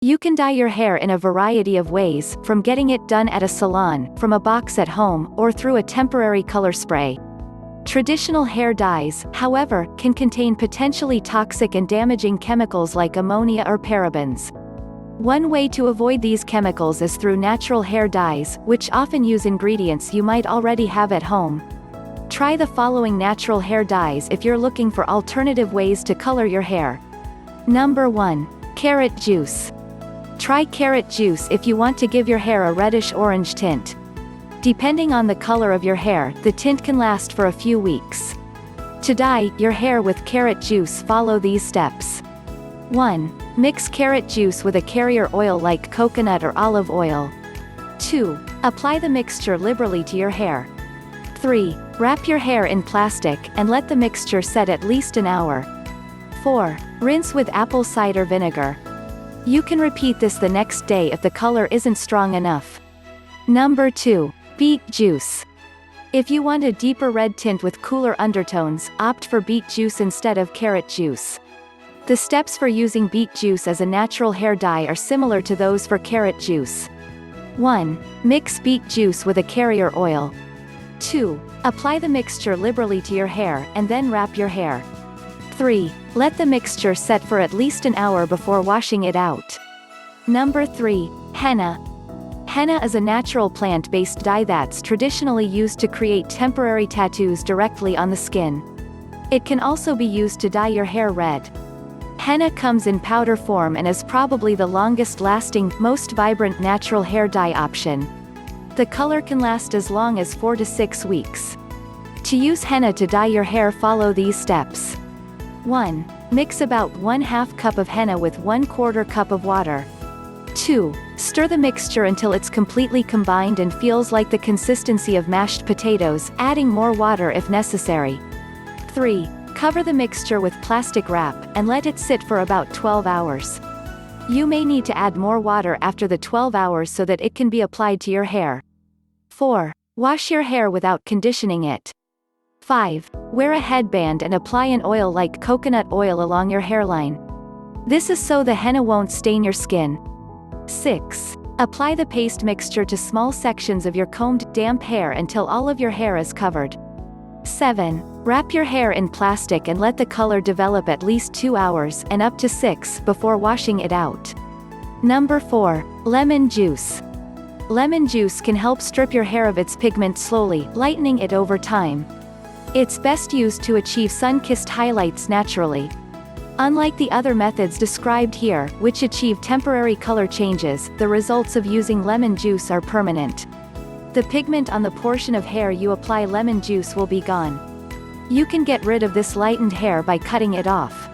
You can dye your hair in a variety of ways, from getting it done at a salon, from a box at home, or through a temporary color spray. Traditional hair dyes, however, can contain potentially toxic and damaging chemicals like ammonia or parabens. One way to avoid these chemicals is through natural hair dyes, which often use ingredients you might already have at home. Try the following natural hair dyes if you're looking for alternative ways to color your hair. Number 1. Carrot juice. Try carrot juice if you want to give your hair a reddish-orange tint. Depending on the color of your hair, the tint can last for a few weeks. To dye your hair with carrot juice, follow these steps. 1. Mix carrot juice with a carrier oil like coconut or olive oil. 2. Apply the mixture liberally to your hair. 3. Wrap your hair in plastic, and let the mixture set at least an hour. 4. Rinse with apple cider vinegar. You can repeat this the next day if the color isn't strong enough. Number 2. Beet juice. If you want a deeper red tint with cooler undertones, opt for beet juice instead of carrot juice. The steps for using beet juice as a natural hair dye are similar to those for carrot juice. 1. Mix beet juice with a carrier oil. 2. Apply the mixture liberally to your hair, and then wrap your hair. 3. Let the mixture set for at least an hour before washing it out. Number 3. Henna. Henna is a natural plant-based dye that's traditionally used to create temporary tattoos directly on the skin. It can also be used to dye your hair red. Henna comes in powder form and is probably the longest-lasting, most vibrant natural hair dye option. The color can last as long as 4 to 6 weeks. To use henna to dye your hair, follow these steps. 1. Mix about 1/2 cup of henna with 1/4 cup of water. 2. Stir the mixture until it's completely combined and feels like the consistency of mashed potatoes, adding more water if necessary. 3. Cover the mixture with plastic wrap, and let it sit for about 12 hours. You may need to add more water after the 12 hours so that it can be applied to your hair. 4. Wash your hair without conditioning it. 5. Wear a headband and apply an oil like coconut oil along your hairline. This is so the henna won't stain your skin. 6. Apply the paste mixture to small sections of your combed, damp hair until all of your hair is covered. 7. Wrap your hair in plastic and let the color develop at least 2 hours, and up to 6, before washing it out. Number 4. Lemon juice. Lemon juice can help strip your hair of its pigment slowly, lightening it over time. It's best used to achieve sun-kissed highlights naturally. Unlike the other methods described here, which achieve temporary color changes, the results of using lemon juice are permanent. The pigment on the portion of hair you apply lemon juice will be gone. You can get rid of this lightened hair by cutting it off.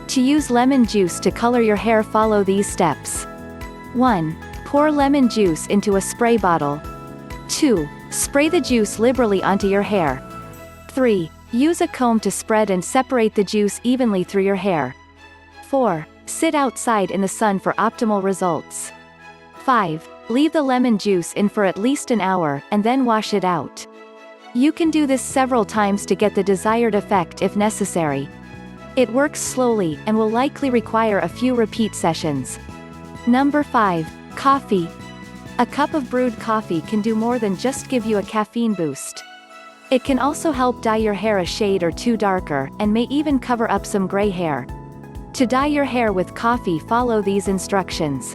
To use lemon juice to color your hair, follow these steps. 1. Pour lemon juice into a spray bottle. 2. Spray the juice liberally onto your hair. 3. Use a comb to spread and separate the juice evenly through your hair. 4. Sit outside in the sun for optimal results. 5. Leave the lemon juice in for at least an hour, and then wash it out. You can do this several times to get the desired effect if necessary. It works slowly, and will likely require a few repeat sessions. Number 5. Coffee. A cup of brewed coffee can do more than just give you a caffeine boost. It can also help dye your hair a shade or two darker, and may even cover up some gray hair. To dye your hair with coffee, follow these instructions.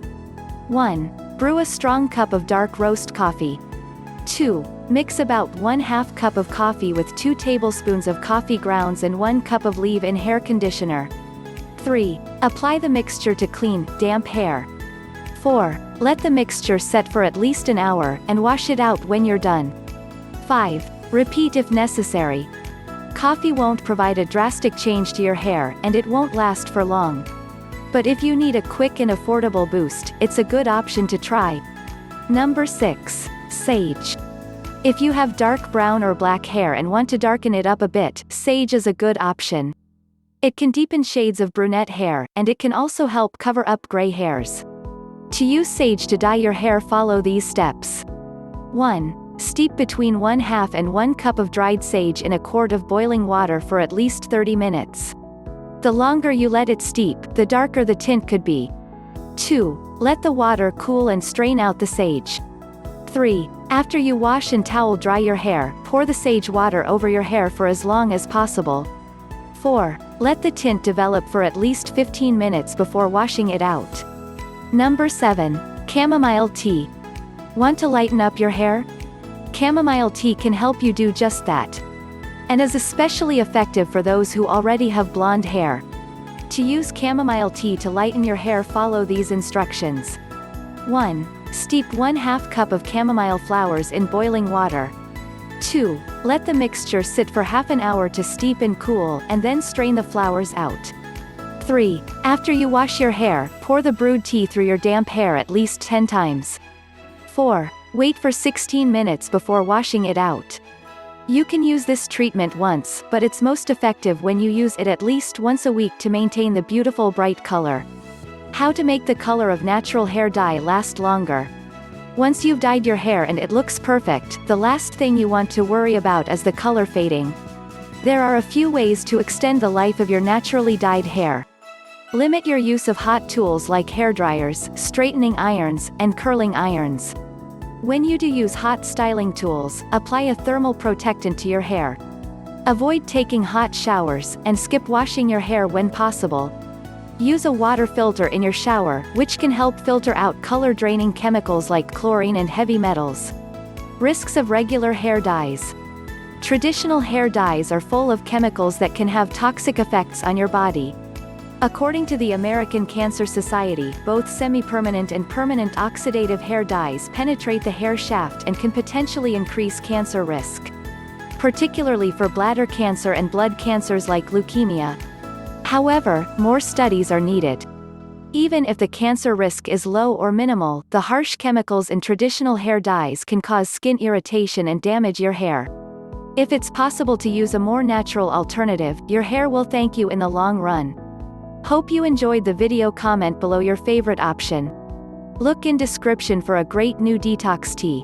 1. Brew a strong cup of dark roast coffee. 2. Mix about 1/2 cup of coffee with 2 tablespoons of coffee grounds and 1 cup of leave-in hair conditioner. 3. Apply the mixture to clean, damp hair. 4. Let the mixture set for at least an hour, and wash it out when you're done. 5. Repeat if necessary. Coffee won't provide a drastic change to your hair, and it won't last for long. But if you need a quick and affordable boost, it's a good option to try. Number 6. Sage. If you have dark brown or black hair and want to darken it up a bit, sage is a good option. It can deepen shades of brunette hair, and it can also help cover up gray hairs. To use sage to dye your hair, follow these steps. 1. Steep between 1/2 and 1 cup of dried sage in a quart of boiling water for at least 30 minutes. The longer you let it steep, the darker the tint could be. 2. Let the water cool and strain out the sage. 3. After you wash and towel dry your hair, pour the sage water over your hair for as long as possible. 4. Let the tint develop for at least 15 minutes before washing it out. Number 7. Chamomile tea. Want to lighten up your hair? Chamomile tea can help you do just that, and is especially effective for those who already have blonde hair. To use chamomile tea to lighten your hair, follow these instructions. 1. Steep 1/2 cup of chamomile flowers in boiling water. 2. Let the mixture sit for half an hour to steep and cool, and then strain the flowers out. 3. After you wash your hair, pour the brewed tea through your damp hair at least 10 times. 4. Wait for 16 minutes before washing it out. You can use this treatment once, but it's most effective when you use it at least once a week to maintain the beautiful bright color. How to make the color of natural hair dye last longer. Once you've dyed your hair and it looks perfect, the last thing you want to worry about is the color fading. There are a few ways to extend the life of your naturally dyed hair. Limit your use of hot tools like hairdryers, straightening irons, and curling irons. When you do use hot styling tools, apply a thermal protectant to your hair. Avoid taking hot showers, and skip washing your hair when possible. Use a water filter in your shower, which can help filter out color-draining chemicals like chlorine and heavy metals. Risks of regular hair dyes. Traditional hair dyes are full of chemicals that can have toxic effects on your body. According to the American Cancer Society, both semi-permanent and permanent oxidative hair dyes penetrate the hair shaft and can potentially increase cancer risk, particularly for bladder cancer and blood cancers like leukemia. However, more studies are needed. Even if the cancer risk is low or minimal, the harsh chemicals in traditional hair dyes can cause skin irritation and damage your hair. If it's possible to use a more natural alternative, your hair will thank you in the long run. Hope you enjoyed the video. Comment below your favorite option. Look in description for a great new detox tea.